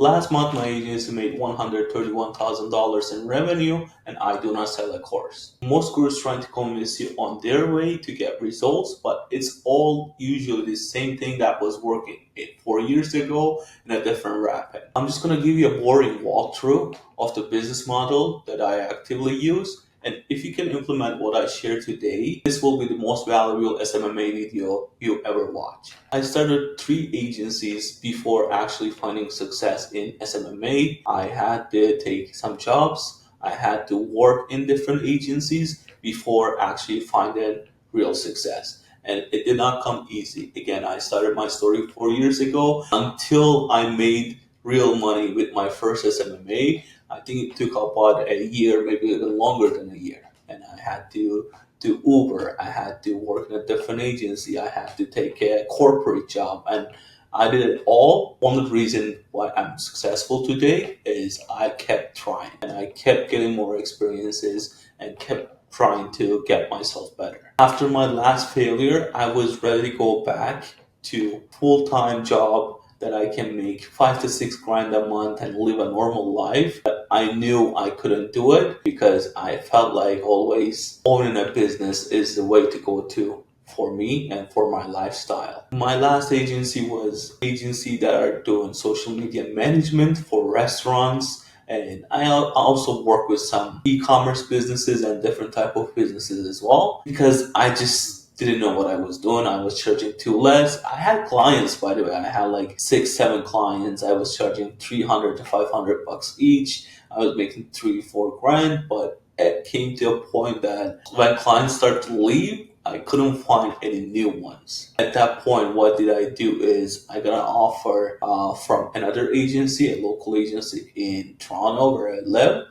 Last month, my agency made $131,000 in revenue, and I do not sell a course. Most gurus trying to convince you on their way to get results, but it's all usually the same thing that was working 4 years ago in a different wrapping. I'm just going to give you a boring walkthrough of the business model that I actively use. And if you can implement what I share today, this will be the most valuable SMMA video you ever watch. I started 3 agencies before actually finding success in SMMA. I had to take some jobs. I had to work in different agencies before actually finding real success. And it did not come easy. Again, I started my story 4 years ago until I made real money with my first SMMA. I think it took about a year, maybe even longer than a year. And I had to do Uber. I had to work in a different agency. I had to take a corporate job. And I did it all. One of the reasons why I'm successful today is I kept trying. And I kept getting more experiences and kept trying to get myself better. After my last failure, I was ready to go back to full-time job that I can make 5 to 6 grand a month and live a normal life. But I knew I couldn't do it because I felt like always owning a business is the way to go to for me and for my lifestyle. My last agency was agency that are doing social media management for restaurants. And I also work with some e-commerce businesses and different type of businesses as well because I just didn't know what I was doing. I was charging too less. I had clients, by the way. I had like 6, 7 clients. I was charging 300 to 500 bucks each. I was making 3, 4 grand, but it came to a point that when clients start to leave, I couldn't find any new ones. At that point, what did I do is I got an offer from another agency, a local agency in Toronto where I live,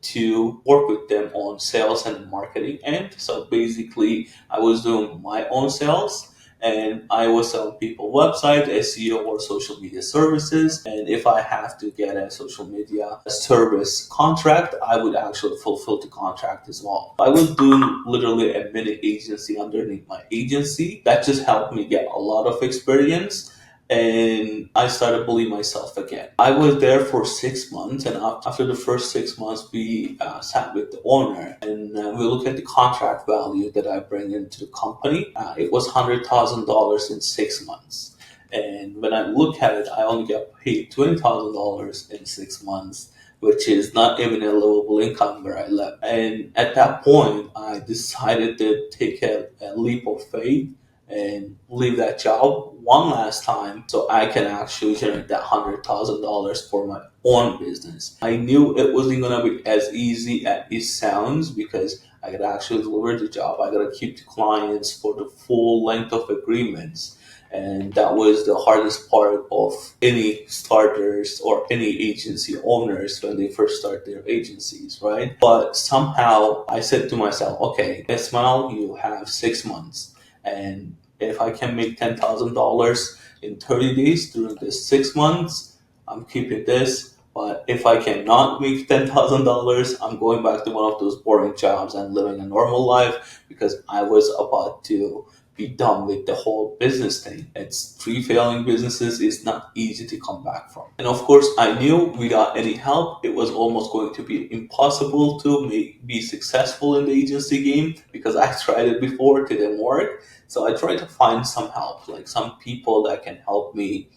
to work with them on sales and marketing end. So basically, I was doing my own sales and I was selling people website, SEO or social media services. And if I have to get a social media service contract, I would actually fulfill the contract as well. I was doing literally a mini agency underneath my agency. That just helped me get a lot of experience. And I started believing myself again. I was there for 6 months, and after the first 6 months, we sat with the owner and we looked at the contract value that I bring into the company. It was $100,000 in 6 months. And when I look at it, I only got paid $20,000 in 6 months, which is not even a livable income where I live. And at that point, I decided to take a leap of faith and leave that job one last time so I can actually generate that $100,000 for my own business. I knew it wasn't gonna be as easy as it sounds because I gotta actually deliver the job. I gotta keep the clients for the full length of agreements. And that was the hardest part of any starters or any agency owners when they first start their agencies, right? But somehow I said to myself, okay, Ismail, you have 6 months. And if I can make $10,000 in 30 days during this 6 months, I'm keeping this. But if I cannot make $10,000, I'm going back to one of those boring jobs and living a normal life because I was about to be done with the whole business thing. It's 3 failing businesses. It's not easy to come back from. And of course, I knew without any help, it was almost going to be impossible to be successful in the agency game because I tried it before, it didn't work. So I tried to find some help, like some people that can help me.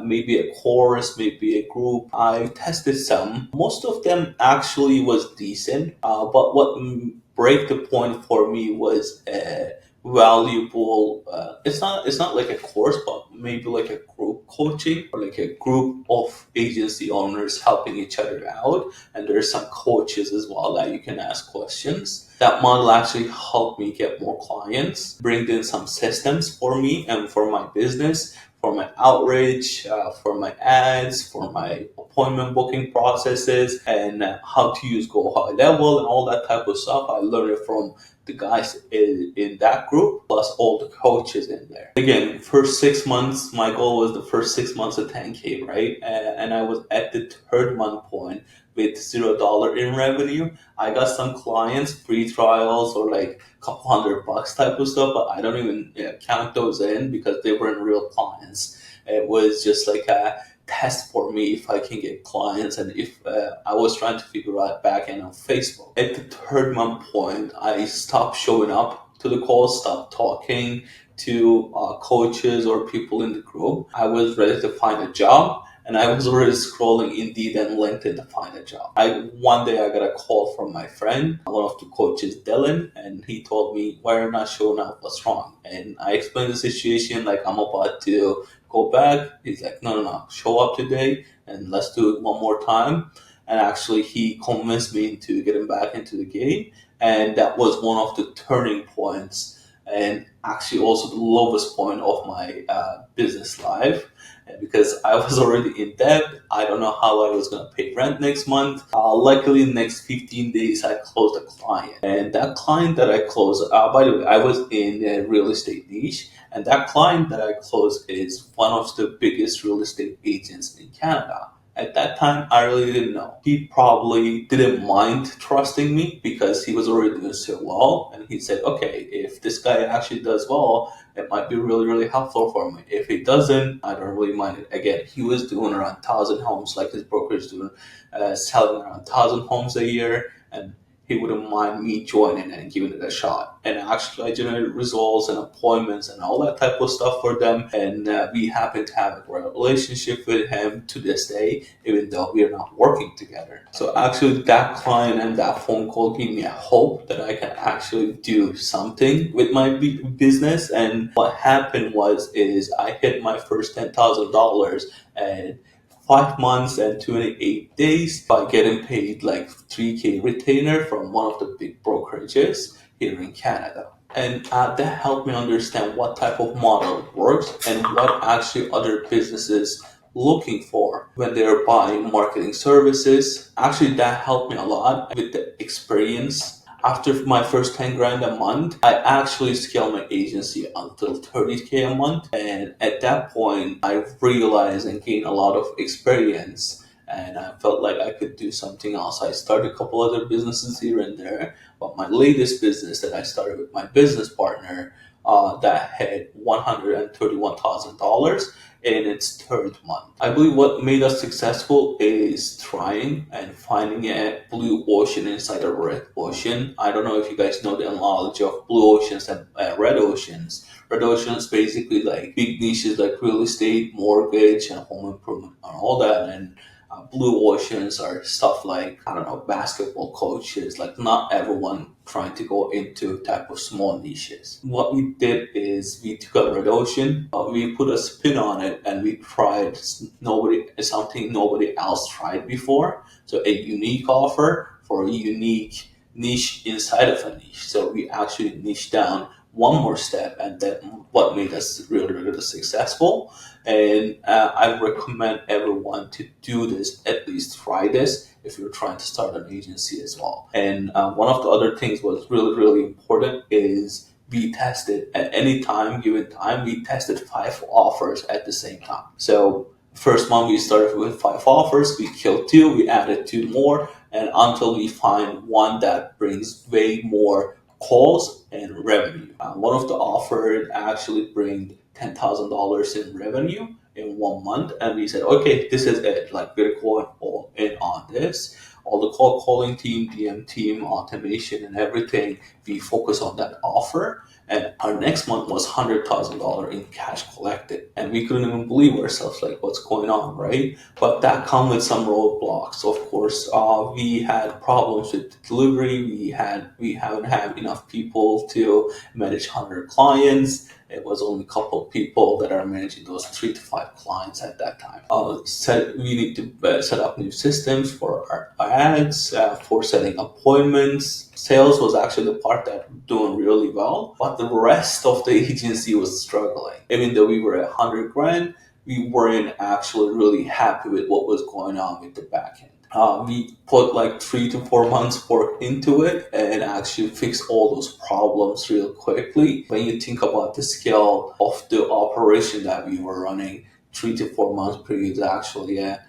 Maybe a course, maybe a group. I tested some. Most of them actually was decent, but what break the point for me was valuable. It's not like a course, but maybe like a group coaching or like a group of agency owners helping each other out. And there's some coaches as well that you can ask questions. That model actually helped me get more clients, bring in some systems for me and for my business, for my outreach, for my ads, for my appointment booking processes, and how to use Go High Level and all that type of stuff. I learned it from the guys in that group, plus all the coaches in there. Again, first 6 months, my goal was the first 6 months of 10K, right? And I was at the third month point with $0 in revenue. I got some clients, free trials or like a couple $100 type of stuff, but I don't even count those in because they weren't real clients. It was just like test for me if I can get clients, and if I was trying to figure out back end on Facebook. At the third month point, I stopped showing up to the calls, stopped talking to coaches or people in the group. I was ready to find a job, and I was already scrolling Indeed and LinkedIn to find a job. One day I got a call from my friend, one of the coaches, Dylan, and he told me, "Why are you not showing up? What's wrong?" And I explained the situation, like I'm about to go back. He's like, "No, no, no, show up today and let's do it one more time." And actually, he convinced me into getting back into the game, and that was one of the turning points, and actually also the lowest point of my business life, because I was already in debt. I don't know how I was going to pay rent next month. Luckily, in the next 15 days, I closed a client. And that client that I closed, by the way, I was in a real estate niche. And that client that I closed is one of the biggest real estate agents in Canada. At that time, I really didn't know. He probably didn't mind trusting me because he was already doing so well. And he said, okay, if this guy actually does well, it might be really, really helpful for me. If he doesn't, I don't really mind it. Again, he was doing around 1,000 homes, like his broker is doing, selling around 1,000 homes a year. And he wouldn't mind me joining and giving it a shot. And actually, I generated results and appointments and all that type of stuff for them. And we happen to have a great relationship with him to this day, even though we are not working together. So actually, that client and that phone call gave me a hope that I can actually do something with my business. And what happened is I hit my first $10,000 and 5 months and 28 days by getting paid like 3K retainer from one of the big brokerages here in Canada. And that helped me understand what type of model works and what actually other businesses looking for when they're buying marketing services. Actually, that helped me a lot with the experience. After my first 10 grand a month, I actually scaled my agency until 30K a month. And at that point, I realized and gained a lot of experience. And I felt like I could do something else. I started a couple other businesses here and there. But my latest business that I started with my business partner, that had $131,000 in its third month. I believe what made us successful is trying and finding a blue ocean inside a red ocean. I don't know if you guys know the analogy of blue oceans and red oceans. Red oceans basically like big niches like real estate, mortgage, and home improvement and all that. And blue oceans are stuff like, I don't know, basketball coaches, like not everyone trying to go into type of small niches. What we did is we took a red ocean, we put a spin on it, and we tried something nobody else tried before. So a unique offer for a unique niche inside of a niche. So we actually niche down one more step, and that what made us really, really successful. And I recommend everyone to do this, at least try this if you're trying to start an agency as well. And one of the other things was really, really important is we tested at any given time, we tested 5 offers at the same time. So first month we started with 5 offers, we killed 2, we added 2 more, and until we find one that brings way more calls and revenue. One of the offers actually bring $10,000 in revenue in 1 month, and we said, okay, this is it. Like we're going all in on this. All the call calling team, DM team, automation, and everything. We focus on that offer. And our next month was $100,000 in cash collected. And we couldn't even believe ourselves, like, what's going on, right? But that come with some roadblocks. Of course, we had problems with delivery. We haven't had enough people to manage 100 clients. It was only a couple of people that are managing those 3 to 5 clients at that time. We need to set up new systems for our ads, for setting appointments. Sales was actually the part that was doing really well, but the rest of the agency was struggling. Even though we were at 100 grand, we weren't actually really happy with what was going on with the back end. We put like 3 to 4 months work into it and actually fix all those problems real quickly. When you think about the scale of the operation that we were running, 3 to 4 months period is actually a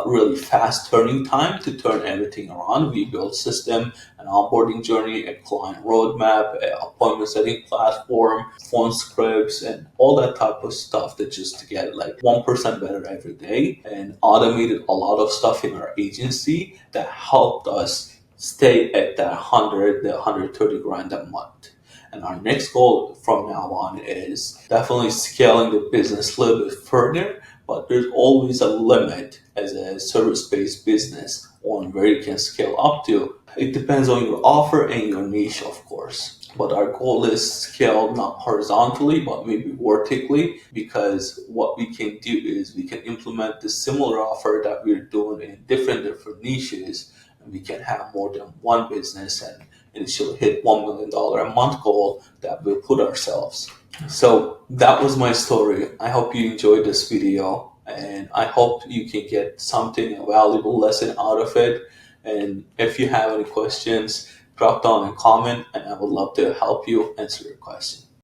really fast turning time to turn everything around. We build system, an onboarding journey, a client roadmap, an appointment setting platform, phone scripts, and all that type of stuff that just to get like 1% better every day, and automated a lot of stuff in our agency that helped us stay at that 100, the 130 grand a month. And our next goal from now on is definitely scaling the business a little bit further, but there's always a limit as a service-based business on where you can scale up to. It depends on your offer and your niche, of course. But our goal is scale not horizontally, but maybe vertically, because what we can do is we can implement the similar offer that we're doing in different niches, and we can have more than one business and initially hit $1 million a month goal that we'll put ourselves. So that was my story. I hope you enjoyed this video, and I hope you can get something, a valuable lesson out of it. And if you have any questions, drop down a comment and I would love to help you answer your question.